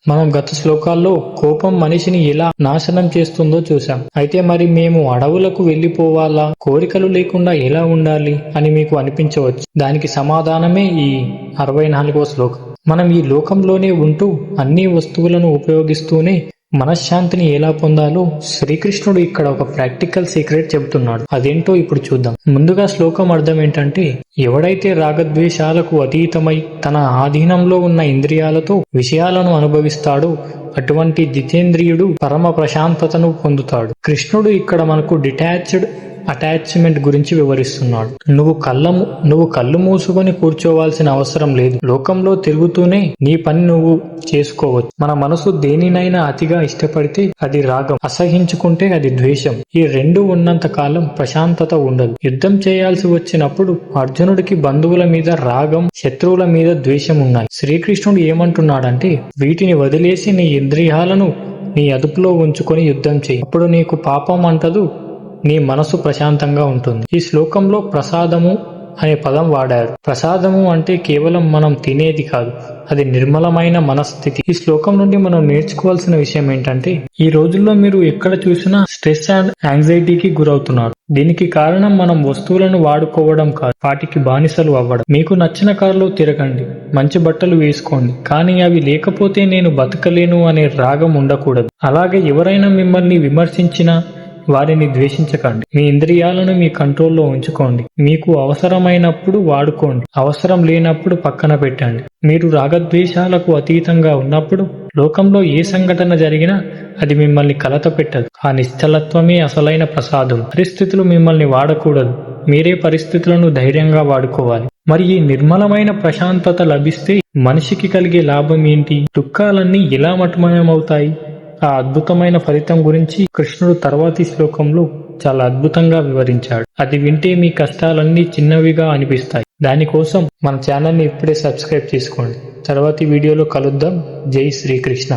మనం గత శ్లోకాల్లో కోపం మనిషిని ఎలా నాశనం చేస్తుందో చూశాం. అయితే మరి మేము అడవులకు వెళ్లిపోవాలా, కోరికలు లేకుండా ఎలా ఉండాలి అని మీకు అనిపించవచ్చు. దానికి సమాధానమే ఈ 64వ శ్లోకం. మనం ఈ లోకంలోనే ఉంటూ అన్ని వస్తువులను ఉపయోగిస్తూనే మనశ్శాంతిని ఎలా పొందాలో శ్రీకృష్ణుడు ఇక్కడ ఒక ప్రాక్టికల్ సీక్రెట్ చెబుతున్నాడు. అదేంటో ఇప్పుడు చూద్దాం. ముందుగా శ్లోకం అర్థం ఏంటంటే, ఎవడైతే రాగద్వేషాలకు అతీతమై తన ఆధీనంలో ఉన్న ఇంద్రియాలతో విషయాలను అనుభవిస్తాడో అటువంటి జితేంద్రియుడు పరమ ప్రశాంతతను పొందుతాడు. కృష్ణుడు ఇక్కడ మనకు అటాచ్మెంట్ గురించి వివరిస్తున్నాడు. నువ్వు కళ్ళు మూసుకొని కూర్చోవాల్సిన అవసరం లేదు. లోకంలో తిరుగుతూనే నీ పని నువ్వు చేసుకోవచ్చు. మన మనసు దేనినైనా అతిగా ఇష్టపడితే అది రాగం, అసహించుకుంటే అది ద్వేషం. ఈ రెండు ఉన్నంత కాలం ప్రశాంతత ఉండదు. యుద్ధం చేయాల్సి వచ్చినప్పుడు అర్జునుడికి బంధువుల మీద రాగం, శత్రువుల మీద ద్వేషం ఉన్నాయి. శ్రీకృష్ణుడు ఏమంటున్నాడంటే, వీటిని వదిలేసి నీ ఇంద్రియాలను నీ అదుపులో ఉంచుకొని యుద్ధం చేయి. అప్పుడు నీకు పాపం అంటదు, నీ మనసు ప్రశాంతంగా ఉంటుంది. ఈ శ్లోకంలో ప్రసాదము అనే పదం వాడారు. ప్రసాదము అంటే కేవలం మనం తినేది కాదు, అది నిర్మలమైన మనస్థితి. ఈ శ్లోకం నుండి మనం నేర్చుకోవాల్సిన విషయం ఏంటంటే, ఈ రోజుల్లో మీరు ఎక్కడ చూసినా స్ట్రెస్ అండ్ యాంగ్జైటీకి గురవుతున్నారు. దీనికి కారణం మనం వస్తువులను వాడుకోవడం కాదు, వాటికి బానిసలు అవ్వడం. మీకు నచ్చిన కారులో తిరగండి, మంచి బట్టలు వేసుకోండి, కానీ అవి లేకపోతే నేను బతకలేను అనే రాగం ఉండకూడదు. అలాగే ఎవరైనా మిమ్మల్ని విమర్శించినా వారిని ద్వేషించకండి. మీ ఇంద్రియాలను మీ కంట్రోల్లో ఉంచుకోండి. మీకు అవసరమైనప్పుడు వాడుకోండి, అవసరం లేనప్పుడు పక్కన పెట్టండి. మీరు రాగద్వేషాలకు అతీతంగా ఉన్నప్పుడు లోకంలో ఏ సంఘటన జరిగినా అది మిమ్మల్ని కలత పెట్టదు. ఆ నిశ్చలత్వమే అసలైన ప్రసాదం. పరిస్థితులు మిమ్మల్ని వాడకూడదు, మీరే పరిస్థితులను ధైర్యంగా వాడుకోవాలి. మరి ఈ నిర్మలమైన ప్రశాంతత లభిస్తే మనిషికి కలిగే లాభం ఏంటి? దుఃఖాలన్నీ ఎలా మటుమయమవుతాయి? ఆ అద్భుతమైన ఫలితం గురించి కృష్ణుడు తర్వాతి శ్లోకంలో చాలా అద్భుతంగా వివరించాడు. అది వింటే మీ కష్టాలన్నీ చిన్నవిగా అనిపిస్తాయి. దానికోసం మన ఛానల్ని ఇప్పుడే సబ్స్క్రైబ్ చేసుకోండి. తర్వాతి వీడియోలో కలుద్దాం. జై శ్రీకృష్ణ.